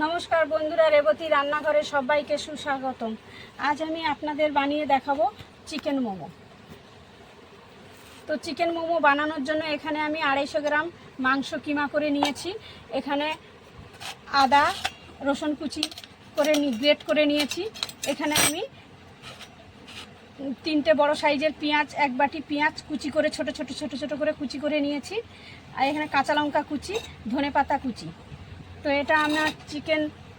নমস্কার বন্ধুরা, রেবতী রান্নাঘরে সবাইকে সুস্বাগতম। আজ আমি আপনাদের বানিয়ে দেখাবো চিকেন মোমো। তো চিকেন মোমো বানানোর জন্য এখানে আমি 250 গ্রাম মাংস কিমা করে নিয়েছি। এখানে আদা রসুন কুচি করে গ্রেট করে নিয়েছি। এখানে আমি 3টে বড় সাইজের পেঁয়াজ, 1 বাটি পেঁয়াজ কুচি করে ছোট ছোট করে কুচি করে নিয়েছি। আর এখানে কাঁচা লঙ্কা কুচি, ধনেপাতা কুচি। তো এটা আমার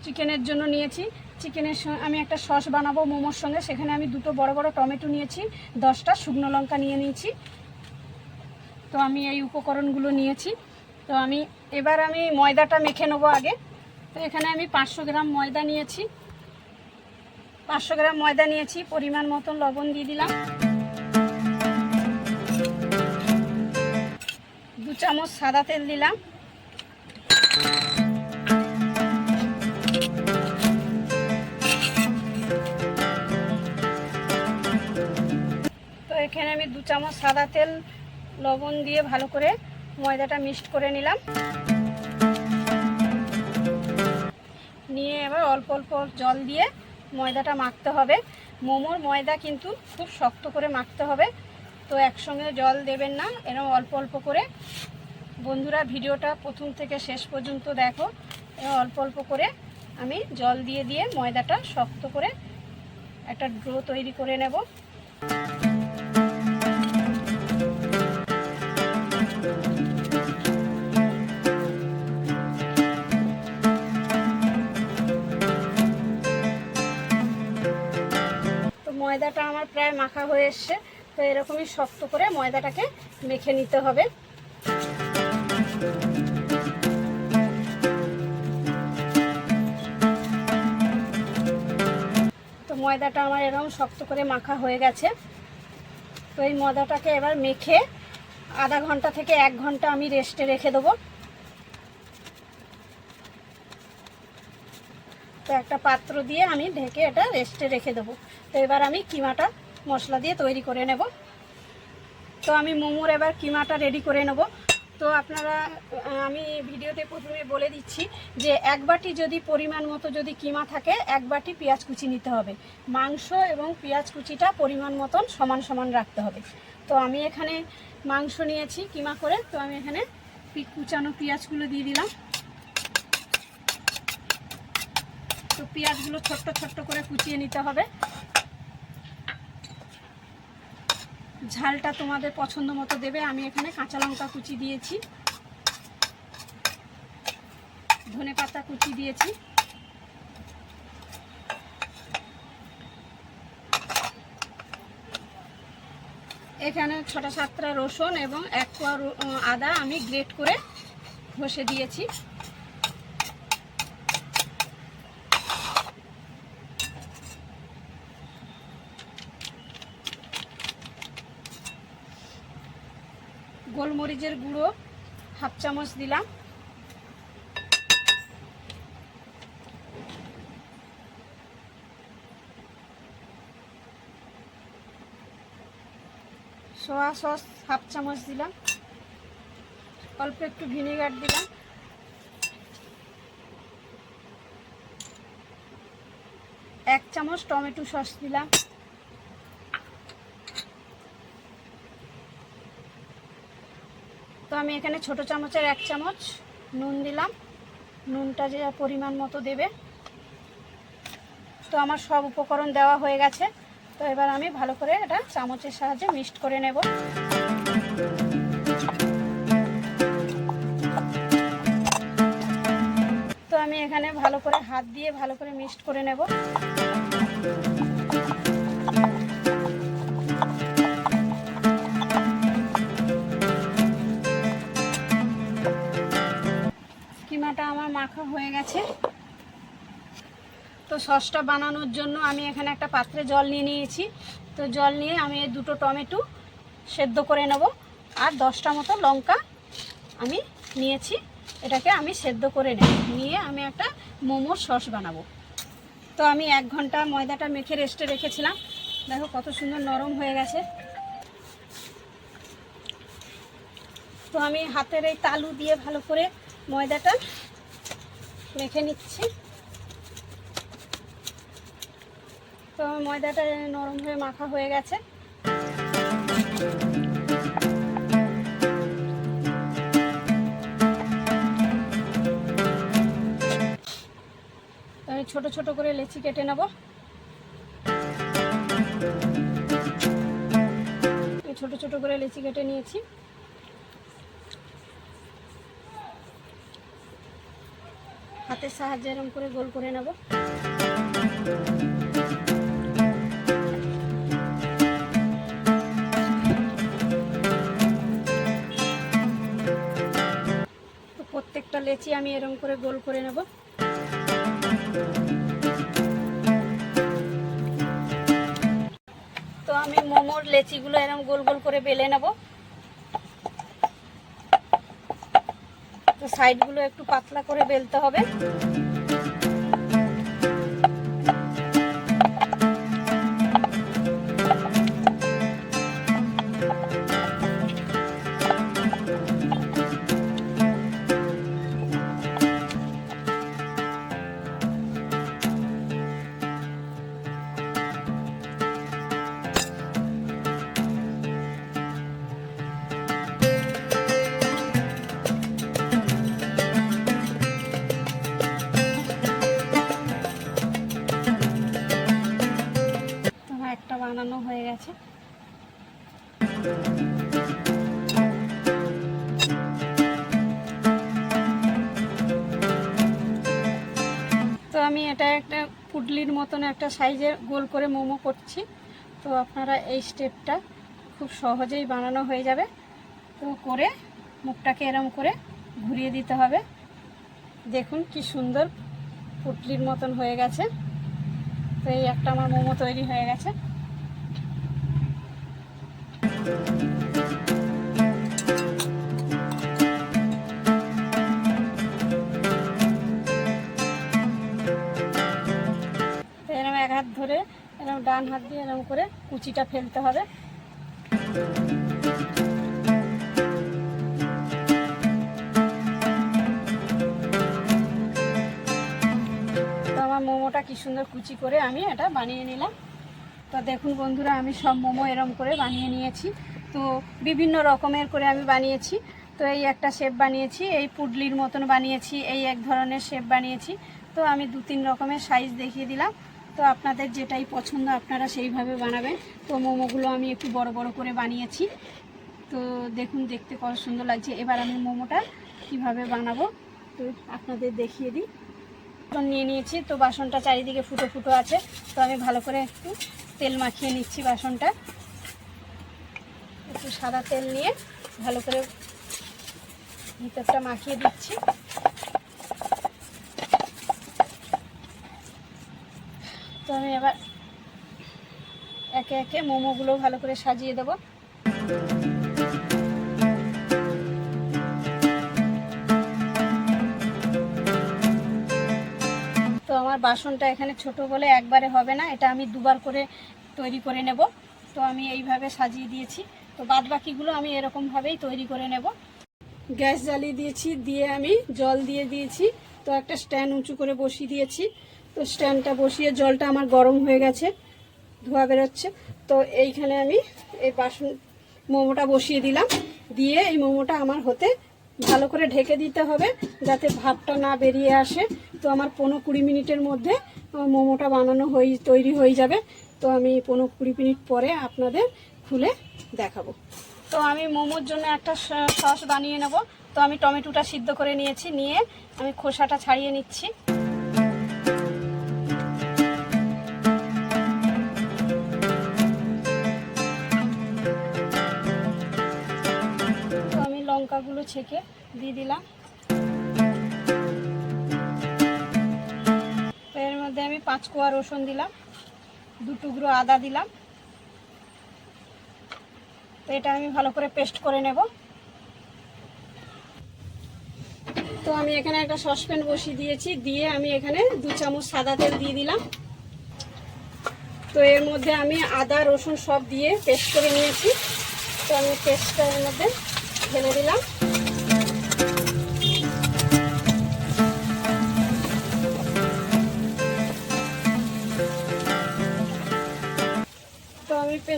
চিকেনের জন্য নিয়েছি। চিকেনের আমি একটা সস বানাবো মোমোর সঙ্গে। সেখানে আমি 2টো বড় বড় টমেটো নিয়েছি, 10টা শুকনো লঙ্কা নিয়ে নিয়েছি। তো আমি এই উপকরণগুলো নিয়েছি। তো এবার আমি ময়দাটা মেখে নেবো আগে। তো এখানে আমি 500 গ্রাম ময়দা নিয়েছি। 500 গ্রাম ময়দা নিয়েছি। পরিমাণ মতন লবণ দিয়ে দিলাম। 2 চামচ সাদা তেল দিলাম। তো এখানে আমি 2 চামচ সাদা তেল লবণ দিয়ে ভালো করে ময়দাটা মিক্সড করে নিলাম। নিয়ে এবার অল্প অল্প জল দিয়ে ময়দাটা মাখতে হবে। মোমোর ময়দা কিন্তু খুব শক্ত করে মাখতে হবে। তো একসঙ্গে জল দেবেন না, এরকম অল্প অল্প করে। বন্ধুরা, ভিডিওটা প্রথম থেকে শেষ পর্যন্ত দেখো। অল্প অল্প করে আমি জল দিয়ে দিয়ে ময়দাটা শক্ত করে একটা ডো তৈরি করে নেব। তো ময়দাটা আমার প্রায় মাখা হয়ে এসছে। তো এরকমই শক্ত করে ময়দাটাকে মেখে নিতে হবে। তো ময়দাটা আমার এরকম শক্ত করে মাখা হয়ে গেছে। তো এই ময়দাটাকে এবার মেখে আধা ঘন্টা থেকে 1 ঘন্টা আমি রেস্টে রেখে দেবো। তো একটা পাত্র দিয়ে আমি ঢেকে এটা রেস্টে রেখে দেবো। তো এবার আমি কিমাটা মশলা দিয়ে তৈরি করে নেব। তো আমি মোমোর এবার কিমাটা রেডি করে নেব। তো আমি ভিডিওতে প্রথমে বলে দিচ্ছি যে 1 বাটি যদি পরিমাণ মতো যদি কিমা থাকে, 1 বাটি পেঁয়াজ কুচি নিতে হবে। মাংস এবং পেঁয়াজ কুচিটা পরিমাণ মতন সমান সমান রাখতে হবে। তো আমি এখানে মাংস নিয়েছি কিমা করে। তো আমি এখানে কুচানো পেঁয়াজগুলো দিয়ে দিলাম। তো পেঁয়াজগুলো ছোট্ট ছোট্ট করে কুচিয়ে নিতে হবে। ঝালটা তোমাদের পছন্দ মতো দেবে। আমি এখানে কাঁচা লঙ্কা কুচি দিয়েছি, ধনেপাতা কুচি দিয়েছি। এখানে 6-7টা রসুন এবং 1 কোয়া আদা আমি গ্রেট করে ঘষে দিয়েছি। গোলমরিচের গুঁড়ো 1/2 চামচ দিলাম। সোয়া সস 1/2 চামচ দিলাম। অল্প একটু ভিনেগার দিলাম। 1 চামচ টমেটো সস দিলাম। তো আমি এখানে ছোট চামচের 1 চামচ নুন দিলাম। নুনটা যে পরিমাণ মতো দেবে। তো আমার সব উপকরণ দেওয়া হয়ে গেছে। তো এবার আমি ভালো করে এটা চামচের সাহায্যে মিক্সড করে নেব। তো আমি এখানে ভালো করে হাত দিয়ে ভালো করে মিক্সড করে নেব। কিমাটা আমার মাখা হয়ে গেছে। তো সসটা বানানোর জন্য আমি এখানে একটা পাত্রে জল নিয়ে নিয়েছি। তো জল নিয়ে আমি এই 2টো টমেটো সেদ্ধ করে নেব। আর 10টা মতো লঙ্কা আমি নিয়েছি। এটাকে আমি সেদ্ধ করে নিয়ে আমি একটা মোমোর সস বানাবো। তো আমি 1 ঘন্টা ময়দাটা মেখে রেস্টে রেখেছিলাম। দেখো কত সুন্দর নরম হয়ে গেছে। তো আমি হাতের এই তালু দিয়ে ভালো করে ময়দাটা মেখে নিচ্ছি। তো ময়দাটা নরম হয়ে মাখা হয়ে গেছে। তো আমি ছোট ছোট করে লেচি কেটে নেব। ছোট ছোট করে লেচি কেটে নিয়েছি। হাতের সাহায্যে এরকম করে গোল করে নেব। তো প্রত্যেকটা লেচি আমি এরকম করে গোল করে নেব। তো আমি মোমোর লেচিগুলো এরকম গোল গোল করে বেলে নেব। তো সাইডগুলো একটু পাতলা করে বেলতে হবে। একটা বানানো হয়ে গেছে। তো আমি এটা একটা পুডলির মতন একটা সাইজের গোল করে মোমো করছি। তো আপনারা এই স্টেপটা খুব সহজেই বানানো হয়ে যাবে। তো করে মুখটাকে এরম করে ঘুরিয়ে দিতে হবে। দেখুন কি সুন্দর পুডলির মতন হয়ে গেছে। তো এই একটা আমার মোমো তৈরি হয়ে গেছে। এরকম এক হাত ধরে এরকম ডান হাত দিয়ে এরকম করে কুচিটা ফেলতে হবে। তো আমার মোমোটা কি সুন্দর কুচি করে আমি এটা বানিয়ে নিলাম। তো দেখুন বন্ধুরা, আমি সব মোমো এরকম করে বানিয়ে নিয়েছি। তো বিভিন্ন রকমের করে আমি বানিয়েছি। তো এই একটা শেপ বানিয়েছি, এই পুডলির মতন বানিয়েছি, এই এক ধরনের শেপ বানিয়েছি। তো আমি 2-3 রকমের সাইজ দেখিয়ে দিলাম। তো আপনাদের যেটাই পছন্দ আপনারা সেইভাবে বানাবেন। তো মোমোগুলো আমি একটু বড় বড় করে বানিয়েছি। তো দেখুন দেখতে কত সুন্দর লাগছে। এবার আমি মোমোটা কিভাবে বানাবো তো আপনাদের দেখিয়ে দিই। নিয়ে নিয়েছি। তো বাসনটা চারিদিকে ফুটো ফুটো আছে। তো আমি ভালো করে একটু তেল মাখিয়ে নিচ্ছি বাসনটা। একটু সাদা তেল নিয়ে ভালো করে ভিতরটা মাখিয়ে দিচ্ছি। তো আমি এবার একে একে মোমোগুলো ভালো করে সাজিয়ে দেব। তো আমার বাসনটা এখানে ছোট বলে একবারে হবে না, এটা আমি দুবার করে তৈরি করে নেব। তো আমি এইভাবে সাজিয়ে দিয়েছি। তো বাদ বাকিগুলো আমি এরকমভাবেই তৈরি করে নেব। গ্যাস জ্বালিয়ে দিয়েছি, দিয়ে আমি জল দিয়ে দিয়েছি। তো একটা স্ট্যান্ড উঁচু করে বসিয়ে দিয়েছি। তো স্ট্যান্ডটা বসিয়ে জলটা আমার গরম হয়ে গেছে, ধোঁয়া বেরোচ্ছে। তো এইখানে আমি এই বাসন মোমোটা বসিয়ে দিলাম। দিয়ে এই মোমোটা আমার হতে ভালো করে ঢেকে দিতে হবে যাতে ভাপটা না বেরিয়ে আসে। তো আমার 15-20 মিনিটের মধ্যে আমার মোমোটা বানানো তৈরি হয়ে যাবে। তো আমি 15-20 মিনিট পরে আপনাদের খুলে দেখাবো। তো আমি মোমোর জন্য একটা সস বানিয়ে নেব। তো আমি টমেটোটা সিদ্ধ করে নিয়েছি, নিয়ে আমি খোসাটা ছাড়িয়ে নিচ্ছি। তো আমি লঙ্কাগুলো ছেঁকে দিয়ে দিলাম। তো এর মধ্যে আমি 5 কোয়া রসুন দিলাম, 2 টুকরো আদা দিলাম। তো এটা আমি ভালো করে পেস্ট করে নেব। তো আমি এখানে একটা সসপ্যান বসিয়ে দিয়েছি, দিয়ে আমি এখানে 2 চামচ সাদা তেল দিয়ে দিলাম। তো এর মধ্যে আমি আদা রসুন সব দিয়ে পেস্ট করে নিয়েছি। তো আমি পেস্টটা এর মধ্যে ঢেলে দিলাম। তো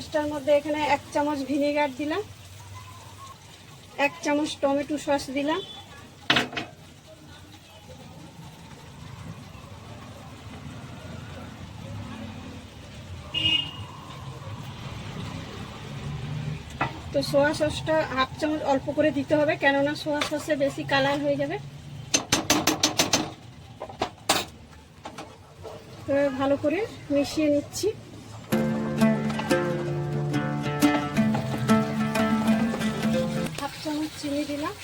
পেস্টটার মধ্যে এখানে 1 চামচ ভিনেগার দিলাম, 1 চামচ টমেটো সস দিলাম, তো সোয়া সসটা 1/2 চামচ অল্প করে দিতে হবে, কেননা সোয়া সসে বেশি কালার হয়ে যাবে। তো ভালো করে মিশিয়ে নিচ্ছি। চামচ চিনি দিলাম,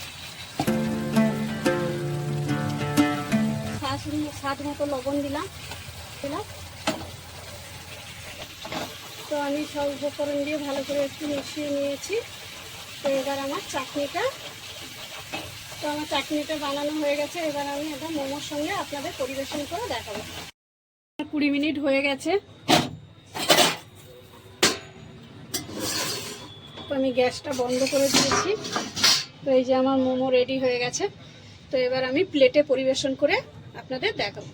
স্বাদ মতো লবণ দিলাম। তো আমি সব উপকরণ দিয়ে ভালো করে একটু মিশিয়ে নিয়েছি। তো এবার আমার চাটনিটা বানানো হয়ে গেছে। এবার আমি এটা মোমোর সঙ্গে আপনাদের পরিবেশন করে দেখাবো। 20 মিনিট হয়ে গেছে। তো আমি গ্যাসটা বন্ধ করে দিয়েছি। তো এই যে আমার মোমো রেডি হয়ে গেছে। তো এবার আমি প্লেটে পরিবেশন করে আপনাদের দেখাবো।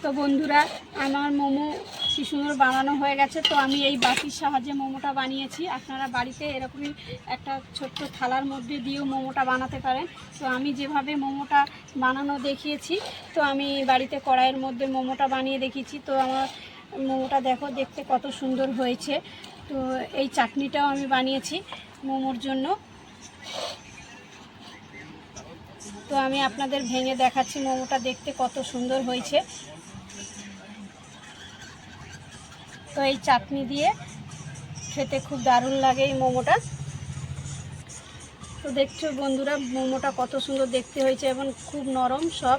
তো বন্ধুরা, আমার মোমো কি সুন্দর বানানো হয়ে গেছে। তো আমি এই বাটির সাহায্যে মোমোটা বানিয়েছি। আপনারা বাড়িতে এরকমই একটা ছোট্ট থালার মধ্যে দিয়েও মোমোটা বানাতে পারেন। তো আমি যেভাবে মোমোটা বানানো দেখিয়েছি, তো আমি বাড়িতে কড়াইয়ের মধ্যে মোমোটা বানিয়ে দেখিয়েছি। তো আমার মোমোটা দেখতে কত সুন্দর হয়েছে। তো এই চাটনিটাও আমি বানিয়েছি মোমোর জন্য। তো আমি আপনাদের ভেঙে দেখাচ্ছি মোমোটা দেখতে কত সুন্দর হয়েছে। তো এই চাটনি দিয়ে খেতে খুব দারুণ লাগে এই মোমোটা। তো দেখছো বন্ধুরা, মোমোটা কত সুন্দর দেখতে হয়েছে এবং খুব নরম সব।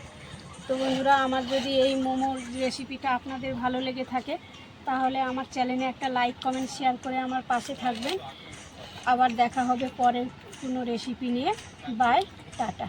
তো বন্ধুরা, আমার যদি এই মোমোর রেসিপিটা আপনাদের ভালো লেগে থাকে, তাহলে আমার চ্যানেলে একটা লাইক, কমেন্ট, শেয়ার করে আমার পাশে থাকবেন। আবার দেখা হবে পরের কোনো রেসিপি নিয়ে। Bye, tata.